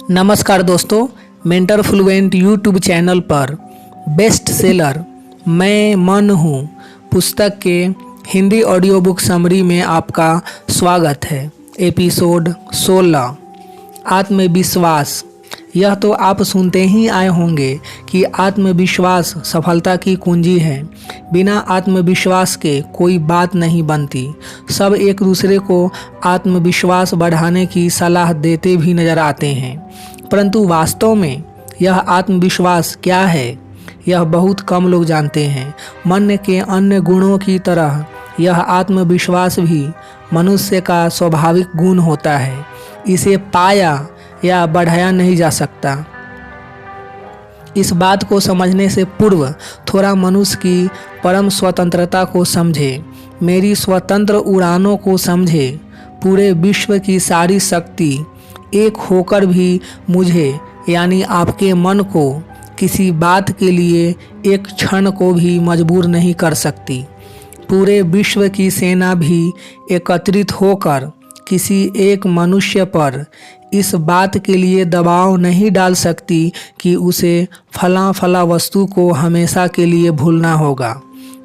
नमस्कार दोस्तों, mentor fluent YouTube channel पर बेस्ट सेलर मैं मन हूँ पुस्तक के हिंदी ऑडियो बुक समरी में आपका स्वागत है। एपिसोड 16 आत्मविश्वास। यह तो आप सुनते ही आए होंगे कि आत्मविश्वास सफलता की कुंजी है। बिना आत्मविश्वास के कोई बात नहीं बनती। सब एक दूसरे को आत्मविश्वास बढ़ाने की सलाह देते भी नजर आते हैं, परंतु वास्तव में यह आत्मविश्वास क्या है, यह बहुत कम लोग जानते हैं। मन के अन्य गुणों की तरह यह आत्मविश्वास भी मनुष्य का स्वाभाविक गुण होता है। इसे पाया या बढ़ाया नहीं जा सकता। इस बात को समझने से पूर्व थोड़ा मनुष्य की परम स्वतंत्रता को समझे, मेरी स्वतंत्र उड़ानों को समझे। पूरे विश्व की सारी शक्ति एक होकर भी मुझे यानी आपके मन को किसी बात के लिए एक क्षण को भी मजबूर नहीं कर सकती। पूरे विश्व की सेना भी एकत्रित होकर किसी एक मनुष्य पर इस बात के लिए दबाव नहीं डाल सकती कि उसे फला वस्तु को हमेशा के लिए भूलना होगा।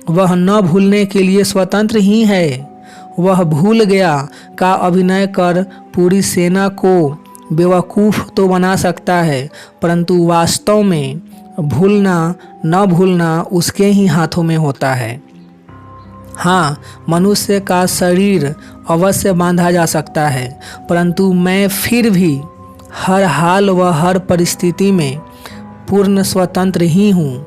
वह न भूलने के लिए स्वतंत्र ही है। वह भूल गया का अभिनय कर पूरी सेना को बेवकूफ़ तो बना सकता है, परंतु वास्तव में भूलना न भूलना उसके ही हाथों में होता है। हाँ, मनुष्य का शरीर अवश्य बांधा जा सकता है, परंतु मैं फिर भी हर हाल व हर परिस्थिति में पूर्ण स्वतंत्र ही हूँ।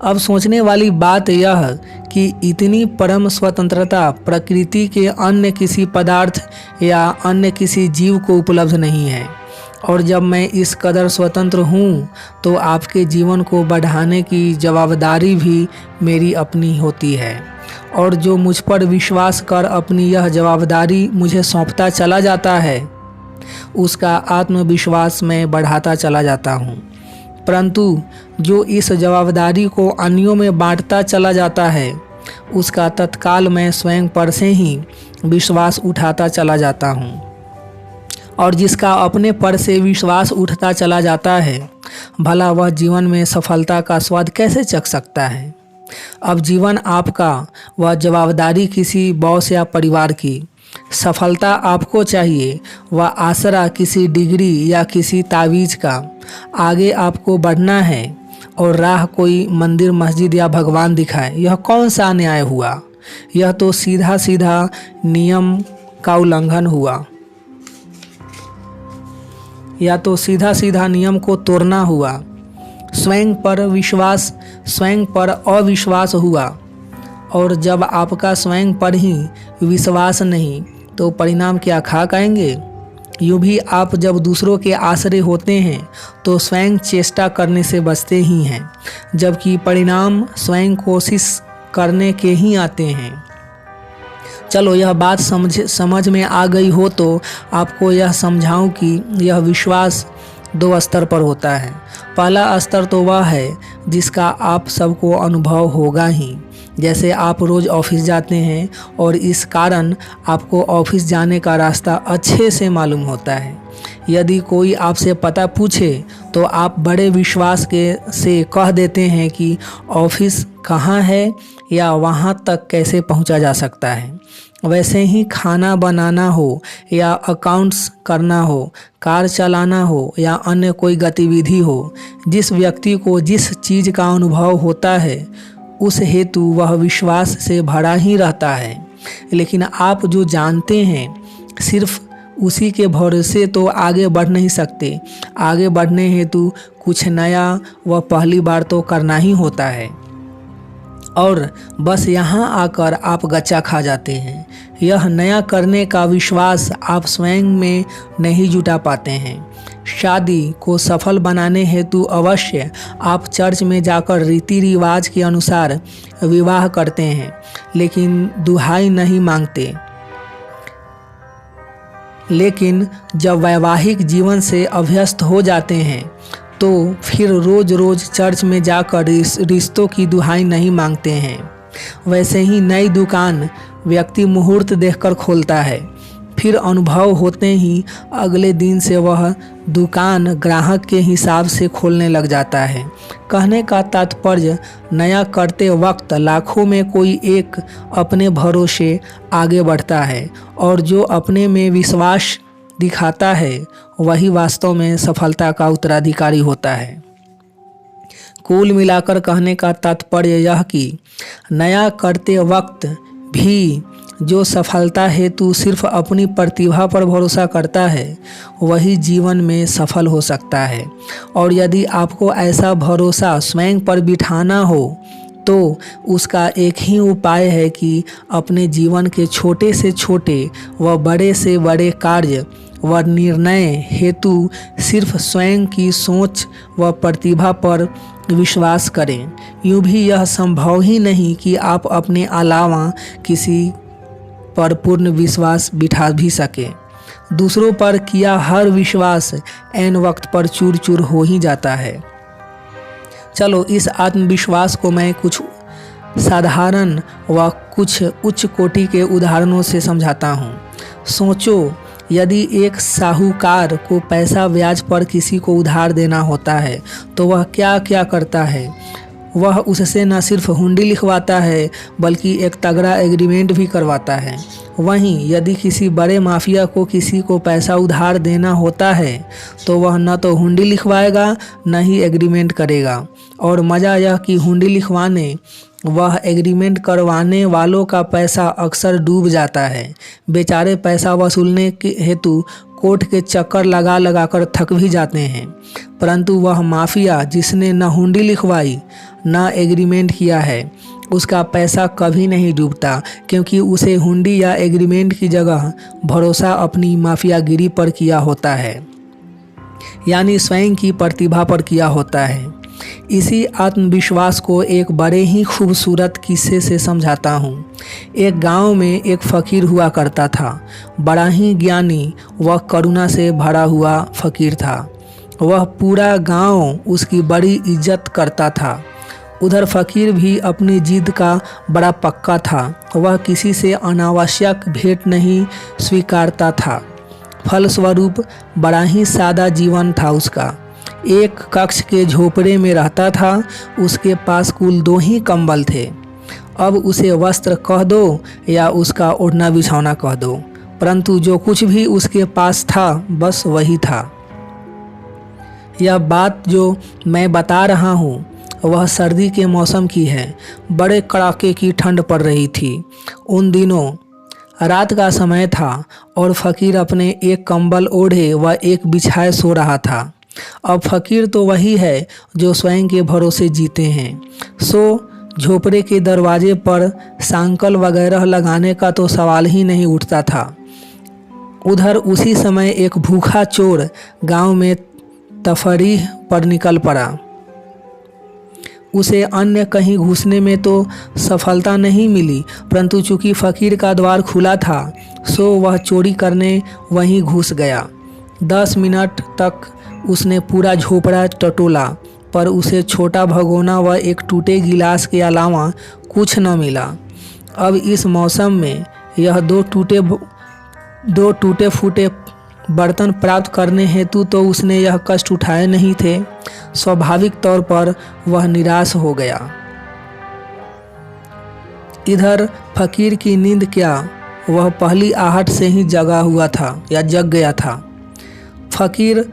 अब सोचने वाली बात यह कि इतनी परम स्वतंत्रता प्रकृति के अन्य किसी पदार्थ या अन्य किसी जीव को उपलब्ध नहीं है। और जब मैं इस कदर स्वतंत्र हूँ तो आपके जीवन को बढ़ाने की जवाबदारी भी मेरी अपनी होती है। और जो मुझ पर विश्वास कर अपनी यह जवाबदारी मुझे सौंपता चला जाता है, उसका आत्मविश्वास मैं बढ़ाता चला जाता हूँ। परंतु जो इस जवाबदारी को अन्यों में बांटता चला जाता है, उसका तत्काल मैं स्वयं पर से ही विश्वास उठाता चला जाता हूँ। और जिसका अपने पर से विश्वास उठता चला जाता है, भला वह जीवन में सफलता का स्वाद कैसे चख सकता है। अब जीवन आपका, वह जवाबदारी किसी बॉस या परिवार की। सफलता आपको चाहिए, वह आसरा किसी डिग्री या किसी तावीज का। आगे आपको बढ़ना है और राह कोई मंदिर मस्जिद या भगवान दिखाए। यह कौन सा न्याय हुआ? यह तो सीधा सीधा नियम का उल्लंघन हुआ, या तो सीधा सीधा नियम को तोड़ना हुआ। स्वयं पर विश्वास, स्वयं पर अविश्वास हुआ। और जब आपका स्वयं पर ही विश्वास नहीं तो परिणाम क्या खाक आएंगे। यूँ भी आप जब दूसरों के आश्रय होते हैं तो स्वयं चेष्टा करने से बचते ही हैं, जबकि परिणाम स्वयं कोशिश करने के ही आते हैं। चलो, यह बात समझ में आ गई हो तो आपको यह समझाऊं कि यह विश्वास दो स्तर पर होता है। पहला स्तर तो वह है जिसका आप सबको अनुभव होगा ही। जैसे आप रोज़ ऑफिस जाते हैं और इस कारण आपको ऑफिस जाने का रास्ता अच्छे से मालूम होता है। यदि कोई आपसे पता पूछे तो आप बड़े विश्वास से कह देते हैं कि ऑफिस कहाँ है या वहाँ तक कैसे पहुँचा जा सकता है। वैसे ही खाना बनाना हो या अकाउंट्स करना हो, कार चलाना हो या अन्य कोई गतिविधि हो, जिस व्यक्ति को जिस चीज़ का अनुभव होता है उस हेतु वह विश्वास से भरा ही रहता है। लेकिन आप जो जानते हैं सिर्फ उसी के भरोसे तो आगे बढ़ नहीं सकते। आगे बढ़ने हेतु कुछ नया व पहली बार तो करना ही होता है, और बस यहाँ आकर आप गच्चा खा जाते हैं। यह नया करने का विश्वास आप स्वयं में नहीं जुटा पाते हैं। शादी को सफल बनाने हेतु अवश्य आप चर्च में जाकर रीति रिवाज के अनुसार विवाह करते हैं, लेकिन दुहाई नहीं मांगते। लेकिन जब वैवाहिक जीवन से अभ्यस्त हो जाते हैं तो फिर रोज़ रोज़ चर्च में जाकर रिश्तों की दुहाई नहीं मांगते हैं। वैसे ही नई दुकान व्यक्ति मुहूर्त देखकर खोलता है, फिर अनुभव होते ही अगले दिन से वह दुकान ग्राहक के हिसाब से खोलने लग जाता है। कहने का तात्पर्य, नया करते वक्त लाखों में कोई एक अपने भरोसे आगे बढ़ता है और जो अपने में विश्वास दिखाता है वही वास्तव में सफलता का उत्तराधिकारी होता है। कुल मिलाकर कहने का तात्पर्य यह कि नया करते वक्त भी जो सफलता हेतु सिर्फ अपनी प्रतिभा पर भरोसा करता है वही जीवन में सफल हो सकता है। और यदि आपको ऐसा भरोसा स्वयं पर बिठाना हो तो उसका एक ही उपाय है कि अपने जीवन के छोटे से छोटे व बड़े से बड़े कार्य व निर्णय हेतु सिर्फ स्वयं की सोच व प्रतिभा पर विश्वास करें। यूँ भी यह संभव ही नहीं कि आप अपने अलावा किसी पर पूर्ण विश्वास बिठा भी सके। दूसरों पर किया हर विश्वास ऐन वक्त पर चूर चूर हो ही जाता है। चलो इस आत्मविश्वास को मैं कुछ साधारण व कुछ उच्च कोटि के उदाहरणों से समझाता हूँ। सोचो, यदि एक साहूकार को पैसा ब्याज पर किसी को उधार देना होता है तो वह क्या क्या करता है। वह उससे न सिर्फ हुंडी लिखवाता है बल्कि एक तगड़ा एग्रीमेंट भी करवाता है। वहीं यदि किसी बड़े माफिया को किसी को पैसा उधार देना होता है तो वह न तो हुंडी लिखवाएगा न ही एग्रीमेंट करेगा। और मज़ा यह कि हुंडी लिखवाने वह एग्रीमेंट करवाने वालों का पैसा अक्सर डूब जाता है। बेचारे पैसा वसूलने के हेतु कोर्ट के चक्कर लगा लगा कर थक भी जाते हैं, परंतु वह माफिया जिसने न हुंडी लिखवाई न एग्रीमेंट किया है उसका पैसा कभी नहीं डूबता, क्योंकि उसे हुंडी या एग्रीमेंट की जगह भरोसा अपनी माफियागिरी पर किया होता है, यानी स्वयं की प्रतिभा पर किया होता है। इसी आत्मविश्वास को एक बड़े ही खूबसूरत किस्से से समझाता हूँ। एक गांव में एक फकीर हुआ करता था। बड़ा ही ज्ञानी व करुणा से भरा हुआ फकीर था। वह पूरा गांव उसकी बड़ी इज्जत करता था। उधर फकीर भी अपनी जिद का बड़ा पक्का था। वह किसी से अनावश्यक भेंट नहीं स्वीकारता था। फलस्वरूप बड़ा ही सादा जीवन था उसका। एक कक्ष के झोपड़े में रहता था। उसके पास कुल 2 ही कंबल थे। अब उसे वस्त्र कह दो या उसका ओढ़ना बिछौना कह दो, परंतु जो कुछ भी उसके पास था बस वही था। यह बात जो मैं बता रहा हूँ वह सर्दी के मौसम की है। बड़े कड़ाके की ठंड पड़ रही थी। उन दिनों रात का समय था और फकीर अपने एक कंबल ओढ़े व एक बिछाए सो रहा था। अब फकीर तो वही है जो स्वयं के भरोसे जीते हैं, सो झोपड़े के दरवाजे पर सांकल वगैरह लगाने का तो सवाल ही नहीं उठता था। उधर उसी समय एक भूखा चोर गांव में तफरीह पर निकल पड़ा। उसे अन्य कहीं घुसने में तो सफलता नहीं मिली, परंतु चूंकि फकीर का द्वार खुला था सो वह चोरी करने वहीं घुस गया। 10 मिनट तक उसने पूरा झोपड़ा टटोला, पर उसे छोटा भगोना व एक टूटे गिलास के अलावा कुछ न मिला। अब इस मौसम में यह दो टूटे फूटे बर्तन प्राप्त करने हेतु तो उसने यह कष्ट उठाए नहीं थे। स्वाभाविक तौर पर वह निराश हो गया। इधर फकीर की नींद क्या, वह पहली आहट से ही जगा हुआ था या जग गया था। फकीर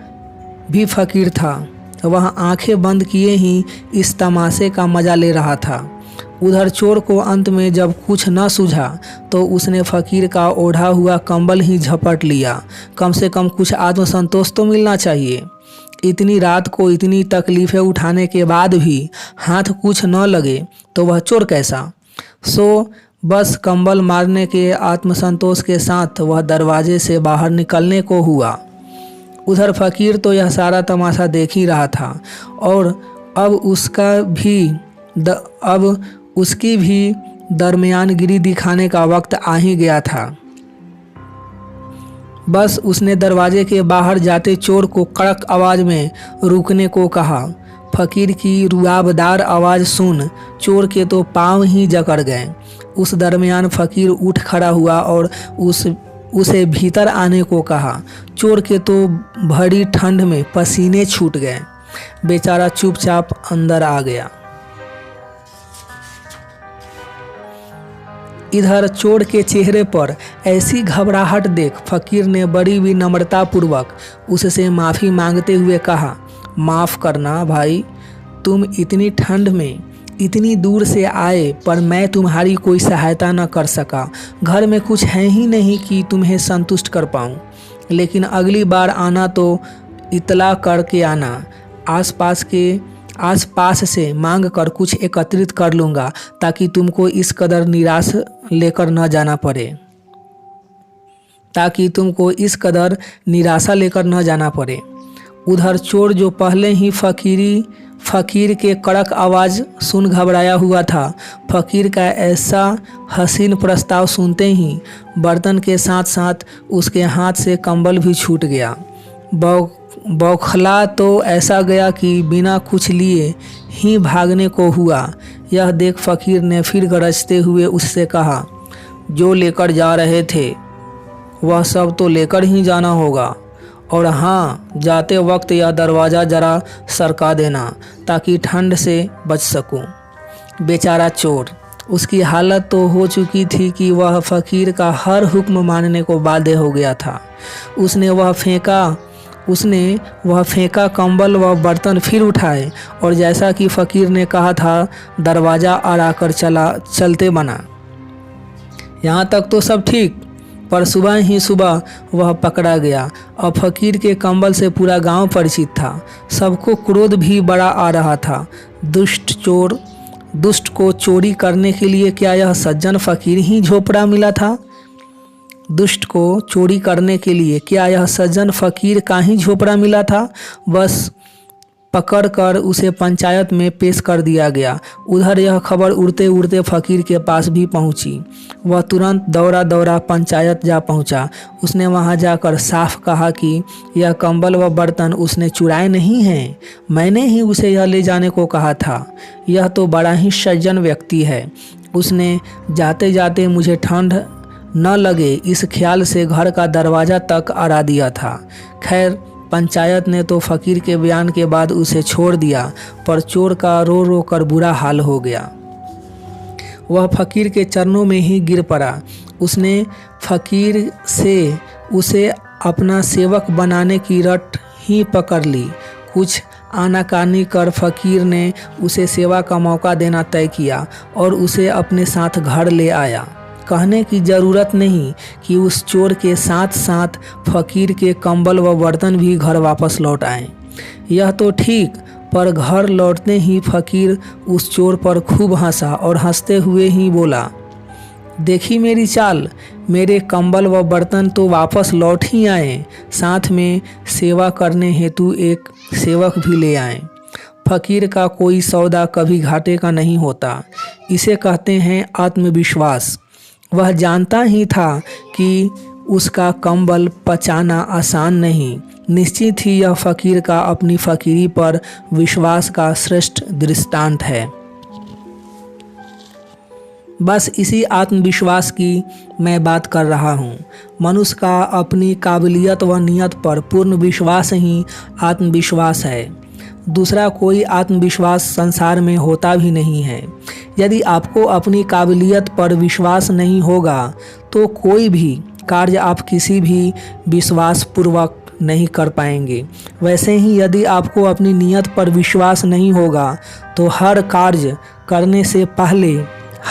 भी फकीर था। वह आंखें बंद किए ही इस तमाशे का मजा ले रहा था। उधर चोर को अंत में जब कुछ न सूझा तो उसने फकीर का ओढ़ा हुआ कंबल ही झपट लिया। कम से कम कुछ आत्मसंतोष तो मिलना चाहिए। इतनी रात को इतनी तकलीफ़ें उठाने के बाद भी हाथ कुछ न लगे तो वह चोर कैसा। सो बस कंबल मारने के आत्मसंतोष के साथ वह दरवाजे से बाहर निकलने को हुआ। उधर फकीर तो यह सारा तमाशा देख ही रहा था और अब उसकी भी दरमियानगिरी दिखाने का वक्त आ ही गया था। बस उसने दरवाजे के बाहर जाते चोर को कड़क आवाज़ में रुकने को कहा। फकीर की रुआबदार आवाज़ सुन चोर के तो पाँव ही जकड़ गए। उस दरमियान फकीर उठ खड़ा हुआ और उसे भीतर आने को कहा। चोर के तो भरी ठंड में पसीने छूट गए। बेचारा चुपचाप अंदर आ गया। इधर चोर के चेहरे पर ऐसी घबराहट देख फकीर ने बड़ी विनम्रतापूर्वक उससे माफ़ी मांगते हुए कहा, माफ़ करना भाई, तुम इतनी ठंड में इतनी दूर से आए पर मैं तुम्हारी कोई सहायता न कर सका। घर में कुछ है ही नहीं कि तुम्हें संतुष्ट कर पाऊँ, लेकिन अगली बार आना तो इतला करके आना। आसपास से मांग कर कुछ एकत्रित कर लूँगा ताकि तुमको इस कदर निराशा लेकर न जाना पड़े। उधर चोर जो पहले ही फकीर के कड़क आवाज़ सुन घबराया हुआ था, फकीर का ऐसा हसीन प्रस्ताव सुनते ही बर्तन के साथ साथ उसके हाथ से कंबल भी छूट गया। बौखला तो ऐसा गया कि बिना कुछ लिए ही भागने को हुआ। यह देख फकीर ने फिर गरजते हुए उससे कहा, जो लेकर जा रहे थे वह सब तो लेकर ही जाना होगा, और हाँ, जाते वक्त यह दरवाज़ा जरा सरका देना ताकि ठंड से बच सकूं। बेचारा चोर, उसकी हालत तो हो चुकी थी कि वह फकीर का हर हुक्म मानने को बाध्य हो गया था। उसने वह फेंका कंबल व बर्तन फिर उठाए और जैसा कि फकीर ने कहा था दरवाज़ा अड़ाकर चलते बना। यहाँ तक तो सब ठीक, पर सुबह ही सुबह वह पकड़ा गया। अब फकीर के कंबल से पूरा गांव परिचित था। सबको क्रोध भी बड़ा आ रहा था। दुष्ट को चोरी करने के लिए क्या यह सज्जन फकीर ही झोपड़ा मिला था? दुष्ट को चोरी करने के लिए क्या यह सज्जन फकीर का ही झोपड़ा मिला था? बस पकड़ कर उसे पंचायत में पेश कर दिया गया। उधर यह खबर उड़ते उड़ते फकीर के पास भी पहुंची। वह तुरंत दौड़ा पंचायत जा पहुंचा। उसने वहां जाकर साफ कहा कि यह कंबल व बर्तन उसने चुराए नहीं हैं, मैंने ही उसे यह ले जाने को कहा था। यह तो बड़ा ही सज्जन व्यक्ति है। उसने जाते जाते मुझे ठंड न लगे इस ख्याल से घर का दरवाज़ा तक अड़ा दिया था। खैर, पंचायत ने तो फकीर के बयान के बाद उसे छोड़ दिया, पर चोर का रो रो कर बुरा हाल हो गया। वह फकीर के चरणों में ही गिर पड़ा। उसने फकीर से उसे अपना सेवक बनाने की रट ही पकड़ ली। कुछ आनाकानी कर फकीर ने उसे सेवा का मौका देना तय किया और उसे अपने साथ घर ले आया। कहने की ज़रूरत नहीं कि उस चोर के साथ साथ फकीर के कंबल व बर्तन भी घर वापस लौट आए। यह तो ठीक, पर घर लौटने ही फकीर उस चोर पर खूब हंसा और हंसते हुए ही बोला, देखी मेरी चाल, मेरे कंबल व बर्तन तो वापस लौट ही आए, साथ में सेवा करने हेतु एक सेवक भी ले आए। फकीर का कोई सौदा कभी घाटे का नहीं होता। इसे कहते हैं आत्मविश्वास। वह जानता ही था कि उसका कंबल पचाना आसान नहीं। निश्चित ही यह फकीर का अपनी फकीरी पर विश्वास का श्रेष्ठ दृष्टांत है। बस इसी आत्मविश्वास की मैं बात कर रहा हूँ। मनुष्य का अपनी काबिलियत व नियत पर पूर्ण विश्वास ही आत्मविश्वास है। दूसरा कोई आत्मविश्वास संसार में होता भी नहीं है। यदि आपको अपनी काबिलियत पर विश्वास नहीं होगा तो कोई भी कार्य आप किसी भी विश्वासपूर्वक नहीं कर पाएंगे। वैसे ही यदि आपको अपनी नियत पर विश्वास नहीं होगा तो हर कार्य करने से पहले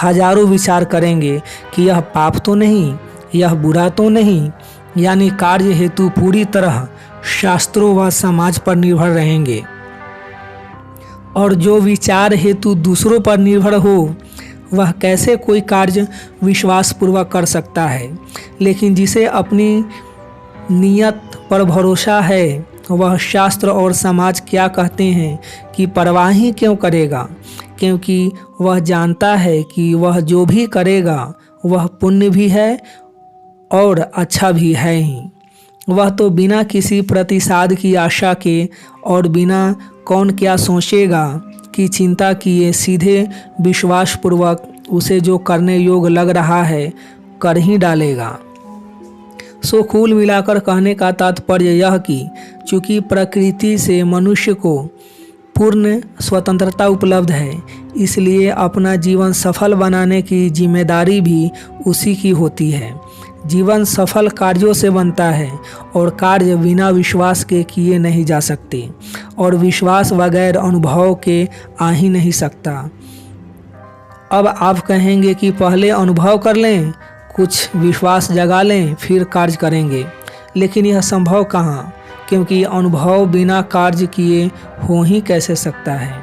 हजारों विचार करेंगे कि यह पाप तो नहीं, यह बुरा तो नहीं, यानी कार्य हेतु पूरी तरह शास्त्रों व समाज पर निर्भर रहेंगे। और जो विचार हेतु दूसरों पर निर्भर हो वह कैसे कोई कार्य विश्वासपूर्वक कर सकता है। लेकिन जिसे अपनी नियत पर भरोसा है वह शास्त्र और समाज क्या कहते हैं कि परवाह ही क्यों करेगा, क्योंकि वह जानता है कि वह जो भी करेगा वह पुण्य भी है और अच्छा भी है ही। वह तो बिना किसी प्रतिसाद की आशा के और बिना कौन क्या सोचेगा की चिंता किए सीधे विश्वासपूर्वक उसे जो करने योग्य लग रहा है कर ही डालेगा। सो कुल मिलाकर कहने का तात्पर्य यह कि चूँकि प्रकृति से मनुष्य को पूर्ण स्वतंत्रता उपलब्ध है, इसलिए अपना जीवन सफल बनाने की जिम्मेदारी भी उसी की होती है। जीवन सफल कार्यों से बनता है और कार्य बिना विश्वास के किए नहीं जा सकते और विश्वास बगैर अनुभव के आ ही नहीं सकता। अब आप कहेंगे कि पहले अनुभव कर लें, कुछ विश्वास जगा लें, फिर कार्य करेंगे, लेकिन यह संभव कहाँ, क्योंकि अनुभव बिना कार्य किए हो ही कैसे सकता है।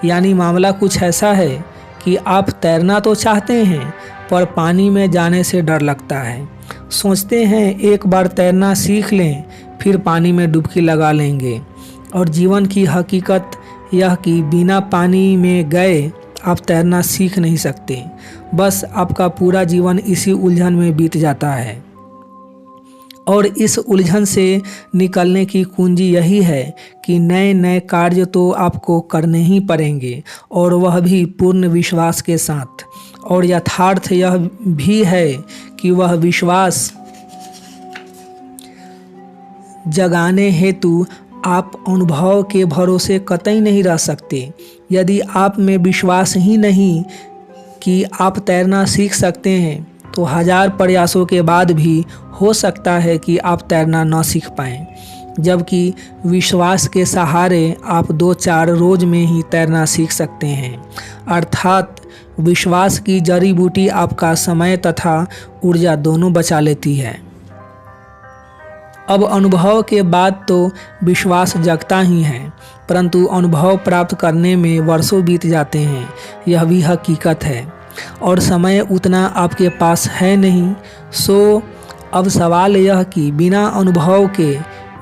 यानी मामला कुछ ऐसा है कि आप तैरना तो चाहते हैं पर पानी में जाने से डर लगता है। सोचते हैं एक बार तैरना सीख लें, फिर पानी में डुबकी लगा लेंगे। और जीवन की हकीकत यह कि बिना पानी में गए आप तैरना सीख नहीं सकते। बस आपका पूरा जीवन इसी उलझन में बीत जाता है। और इस उलझन से निकलने की कुंजी यही है कि नए नए कार्य तो आपको करने ही पड़ेंगे, और वह भी पूर्ण विश्वास के साथ। और यथार्थ यह भी है कि वह विश्वास जगाने हेतु आप अनुभव के भरोसे कतई नहीं रह सकते। यदि आप में विश्वास ही नहीं कि आप तैरना सीख सकते हैं, तो 1000 प्रयासों के बाद भी हो सकता है कि आप तैरना न सीख पाएं, जबकि विश्वास के सहारे आप 2-4 रोज में ही तैरना सीख सकते हैं। अर्थात विश्वास की जड़ी बूटी आपका समय तथा ऊर्जा दोनों बचा लेती है। अब अनुभव के बाद तो विश्वास जगता ही है, परंतु अनुभव प्राप्त करने में वर्षों बीत जाते हैं, यह भी हकीकत है। और समय उतना आपके पास है नहीं। सो अब सवाल यह कि बिना अनुभव के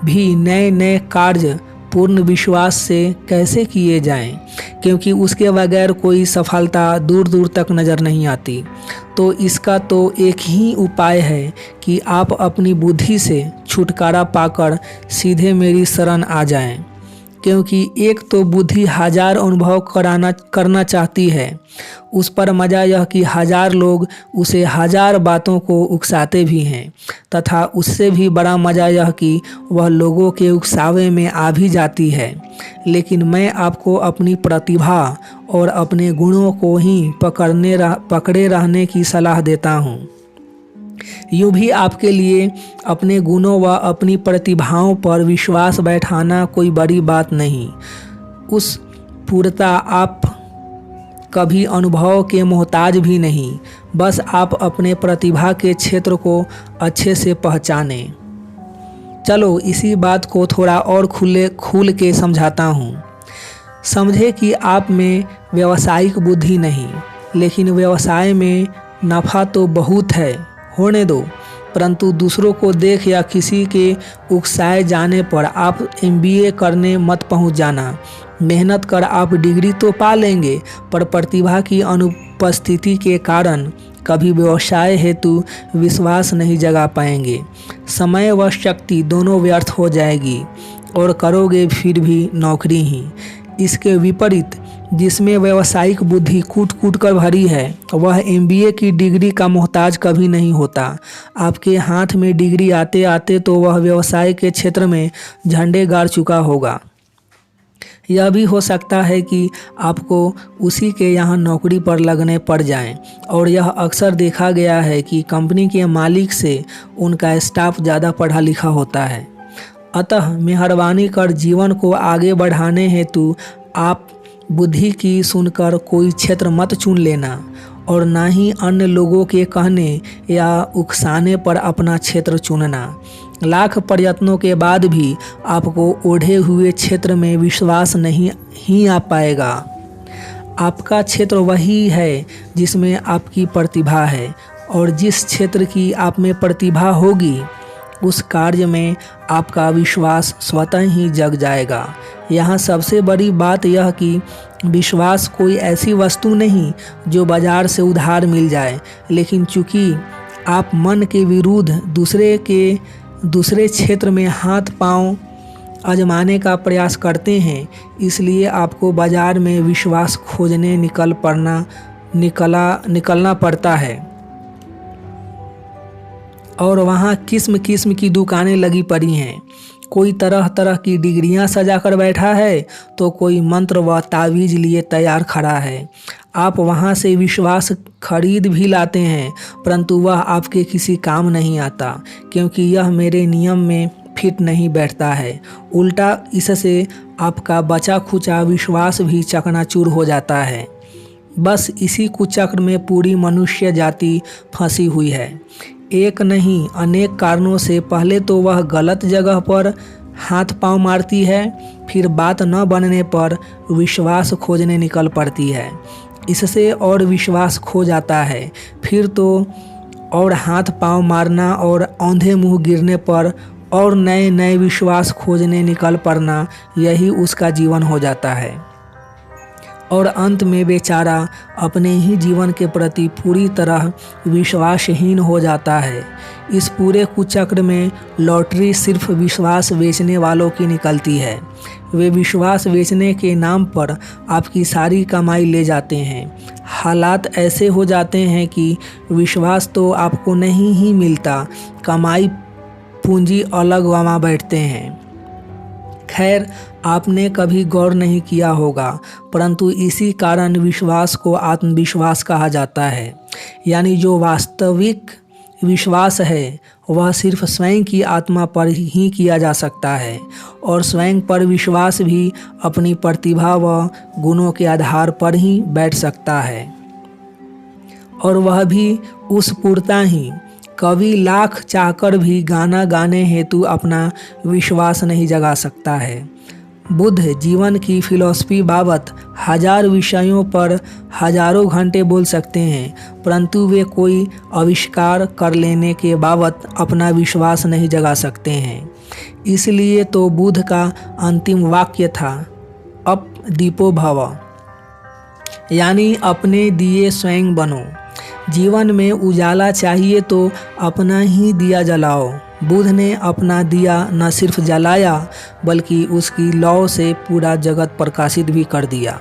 भी नए नए कार्य पूर्ण विश्वास से कैसे किए जाएं, क्योंकि उसके बगैर कोई सफलता दूर दूर तक नज़र नहीं आती। तो इसका तो एक ही उपाय है कि आप अपनी बुद्धि से छुटकारा पाकर सीधे मेरी शरण आ जाएं, क्योंकि एक तो बुद्धि 1000 अनुभव करना चाहती है, उस पर मज़ा यह कि 1000 लोग उसे 1000 बातों को उकसाते भी हैं, तथा उससे भी बड़ा मज़ा यह कि वह लोगों के उकसावे में आ भी जाती है। लेकिन मैं आपको अपनी प्रतिभा और अपने गुणों को ही पकड़े रहने की सलाह देता हूँ। यूँ भी आपके लिए अपने गुणों व अपनी प्रतिभाओं पर विश्वास बैठाना कोई बड़ी बात नहीं। उस पूर्णता आप कभी अनुभव के मोहताज भी नहीं, बस आप अपने प्रतिभा के क्षेत्र को अच्छे से पहचानें। चलो इसी बात को थोड़ा और खुल के समझाता हूँ। समझे कि आप में व्यावसायिक बुद्धि नहीं, लेकिन व्यवसाय में नफ़ा तो बहुत है, होने दो, परंतु दूसरों को देख या किसी के उकसाए जाने पर आप MBA करने मत पहुंच जाना। मेहनत कर आप डिग्री तो पा लेंगे, पर प्रतिभा की अनुपस्थिति के कारण कभी व्यवसाय हेतु विश्वास नहीं जगा पाएंगे। समय व शक्ति दोनों व्यर्थ हो जाएगी और करोगे फिर भी नौकरी ही। इसके विपरीत जिसमें व्यावसायिक बुद्धि कूट कूट कर भरी है, वह MBA की डिग्री का मोहताज कभी नहीं होता। आपके हाथ में डिग्री आते आते तो वह व्यवसाय के क्षेत्र में झंडे गाड़ चुका होगा। यह भी हो सकता है कि आपको उसी के यहाँ नौकरी पर लगने पड़ जाएं, और यह अक्सर देखा गया है कि कंपनी के मालिक से उनका स्टाफ ज़्यादा पढ़ा लिखा होता है। अतः मेहरबानी कर जीवन को आगे बढ़ाने हेतु आप बुद्धि की सुनकर कोई क्षेत्र मत चुन लेना, और ना ही अन्य लोगों के कहने या उकसाने पर अपना क्षेत्र चुनना। लाख प्रयत्नों के बाद भी आपको ओढ़े हुए क्षेत्र में विश्वास नहीं ही आ पाएगा। आपका क्षेत्र वही है जिसमें आपकी प्रतिभा है, और जिस क्षेत्र की आप में प्रतिभा होगी उस कार्य में आपका विश्वास स्वतः ही जग जाएगा। यहाँ सबसे बड़ी बात यह कि विश्वास कोई ऐसी वस्तु नहीं जो बाजार से उधार मिल जाए, लेकिन चूँकि आप मन के विरुद्ध दूसरे क्षेत्र में हाथ पांव आजमाने का प्रयास करते हैं, इसलिए आपको बाजार में विश्वास खोजने निकलना पड़ता है। और वहाँ किस्म किस्म की दुकानें लगी पड़ी हैं। कोई तरह तरह की डिग्रियां सजा कर बैठा है तो कोई मंत्र व तावीज़ लिए तैयार खड़ा है। आप वहाँ से विश्वास खरीद भी लाते हैं, परंतु वह आपके किसी काम नहीं आता, क्योंकि यह मेरे नियम में फिट नहीं बैठता है। उल्टा इससे आपका बचा खुचा विश्वास भी चकनाचूर हो जाता है। बस इसी कुचक्र में पूरी मनुष्य जाति फंसी हुई है। एक नहीं अनेक कारणों से पहले तो वह गलत जगह पर हाथ पांव मारती है, फिर बात न बनने पर विश्वास खोजने निकल पड़ती है। इससे और विश्वास खो जाता है, फिर तो और हाथ पांव मारना और औंधे मुंह गिरने पर और नए नए विश्वास खोजने निकल पड़ना, यही उसका जीवन हो जाता है। और अंत में बेचारा अपने ही जीवन के प्रति पूरी तरह विश्वासहीन हो जाता है। इस पूरे कुचक्र में लॉटरी सिर्फ विश्वास बेचने वालों की निकलती है। वे विश्वास बेचने के नाम पर आपकी सारी कमाई ले जाते हैं। हालात ऐसे हो जाते हैं कि विश्वास तो आपको नहीं ही मिलता, कमाई पूंजी अलग गंवा बैठते हैं। खैर, आपने कभी गौर नहीं किया होगा, परंतु इसी कारण विश्वास को आत्मविश्वास कहा जाता है। यानी जो वास्तविक विश्वास है वह सिर्फ स्वयं की आत्मा पर ही किया जा सकता है, और स्वयं पर विश्वास भी अपनी प्रतिभा व गुणों के आधार पर ही बैठ सकता है, और वह भी उस पूर्ता ही। कवि लाख चाहकर भी गाना गाने हेतु अपना विश्वास नहीं जगा सकता है। बुद्ध जीवन की फिलॉसफी बाबत हजार विषयों पर हजारों घंटे बोल सकते हैं, परंतु वे कोई आविष्कार कर लेने के बाबत अपना विश्वास नहीं जगा सकते हैं। इसलिए तो बुद्ध का अंतिम वाक्य था, अप दीपो भव, यानी अपने दिए स्वयं बनो। जीवन में उजाला चाहिए तो अपना ही दिया जलाओ। बुद्ध ने अपना दिया न सिर्फ जलाया, बल्कि उसकी लौ से पूरा जगत प्रकाशित भी कर दिया।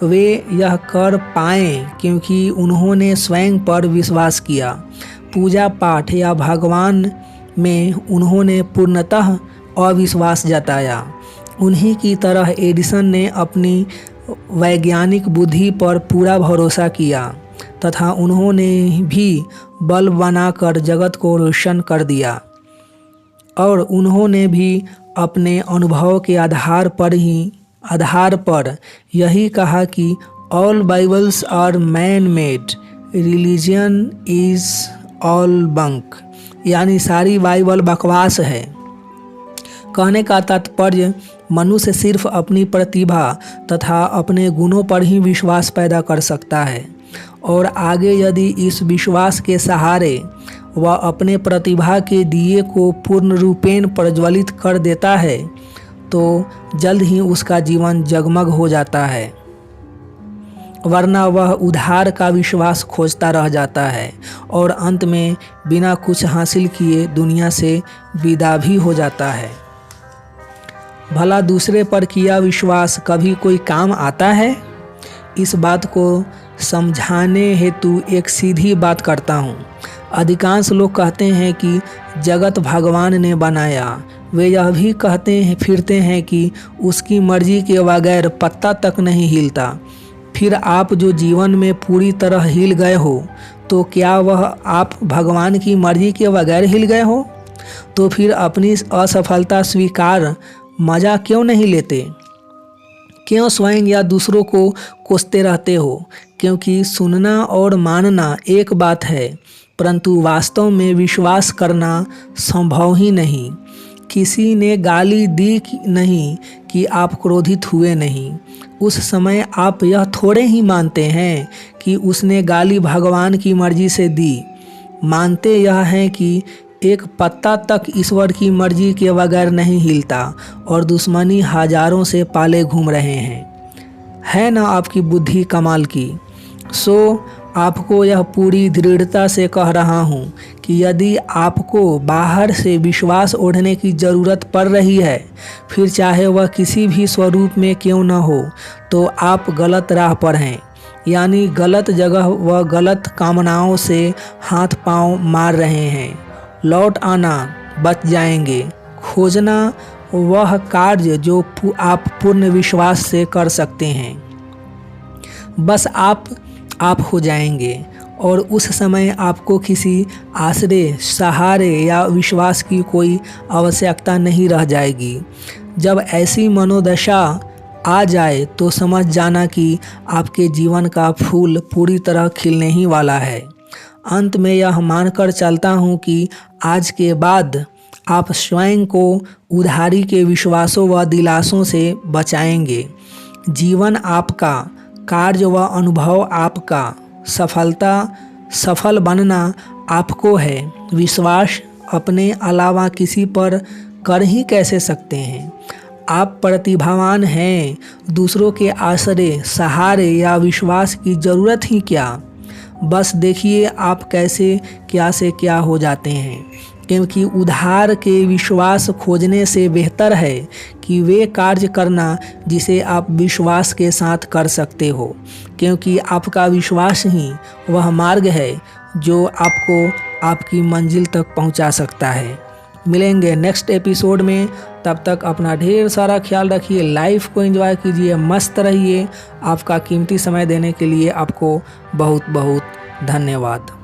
वे यह कर पाए क्योंकि उन्होंने स्वयं पर विश्वास किया। पूजा पाठ या भगवान में उन्होंने पूर्णतः अविश्वास जताया। उन्हीं की तरह एडिसन ने अपनी वैज्ञानिक बुद्धि पर पूरा भरोसा किया तथा उन्होंने भी बल्ब बनाकर जगत को रोशन कर दिया, और उन्होंने भी अपने अनुभव के आधार पर यही कहा कि all Bibles are man made, religion is all bunk, यानी सारी बाइबल बकवास है। कहने का तात्पर्य मनुष्य सिर्फ अपनी प्रतिभा तथा अपने गुणों पर ही विश्वास पैदा कर सकता है, और आगे यदि इस विश्वास के सहारे वह अपने प्रतिभा के दिए को पूर्ण रूपेण प्रज्वलित कर देता है तो जल्द ही उसका जीवन जगमग हो जाता है, वरना वह उधार का विश्वास खोजता रह जाता है और अंत में बिना कुछ हासिल किए दुनिया से विदा भी हो जाता है। भला दूसरे पर किया विश्वास कभी कोई काम आता है? इस बात को समझाने हेतु एक सीधी बात करता हूँ। अधिकांश लोग कहते हैं कि जगत भगवान ने बनाया। वे यह भी कहते हैं फिरते हैं कि उसकी मर्जी के बगैर पत्ता तक नहीं हिलता। फिर आप जो जीवन में पूरी तरह हिल गए हो, तो क्या वह आप भगवान की मर्जी के बगैर हिल गए हो? तो फिर अपनी असफलता स्वीकार मजा क्यों नहीं लेते? क्यों स्वयं या दूसरों को कोसते रहते हो? क्योंकि सुनना और मानना एक बात है, परंतु वास्तव में विश्वास करना संभव ही नहीं। किसी ने गाली दी नहीं कि आप क्रोधित हुए नहीं। उस समय आप यह थोड़े ही मानते हैं कि उसने गाली भगवान की मर्जी से दी। मानते यह हैं कि एक पत्ता तक ईश्वर की मर्जी के बगैर नहीं हिलता और दुश्मनी हजारों से पाले घूम रहे हैं। है ना आपकी बुद्धि कमाल की? सो आपको यह पूरी दृढ़ता से कह रहा हूँ कि यदि आपको बाहर से विश्वास ओढ़ने की ज़रूरत पड़ रही है, फिर चाहे वह किसी भी स्वरूप में क्यों न हो, तो आप गलत राह पर हैं। यानी गलत जगह व गलत कामनाओं से हाथ पांव मार रहे हैं। लौट आना बच जाएंगे। खोजना वह कार्य जो आप पूर्ण विश्वास से कर सकते हैं। बस आप हो जाएंगे और उस समय आपको किसी आश्रय, सहारे या विश्वास की कोई आवश्यकता नहीं रह जाएगी। जब ऐसी मनोदशा आ जाए तो समझ जाना कि आपके जीवन का फूल पूरी तरह खिलने ही वाला है। अंत में यह मानकर चलता हूँ कि आज के बाद आप स्वयं को उधारी के विश्वासों व दिलासों से बचाएंगे। जीवन आपका, कार्य व अनुभव आपका, सफल बनना आपको है। विश्वास अपने अलावा किसी पर कर ही कैसे सकते हैं। आप प्रतिभावान हैं, दूसरों के आश्रय, सहारे या विश्वास की ज़रूरत ही क्या। बस देखिए आप कैसे क्या से क्या हो जाते हैं। क्योंकि उधार के विश्वास खोजने से बेहतर है कि वे कार्य करना जिसे आप विश्वास के साथ कर सकते हो। क्योंकि आपका विश्वास ही वह मार्ग है जो आपको आपकी मंजिल तक पहुंचा सकता है। मिलेंगे नेक्स्ट एपिसोड में, तब तक अपना ढेर सारा ख्याल रखिए, लाइफ को एंजॉय कीजिए, मस्त रहिए। आपका कीमती समय देने के लिए आपको बहुत बहुत धन्यवाद।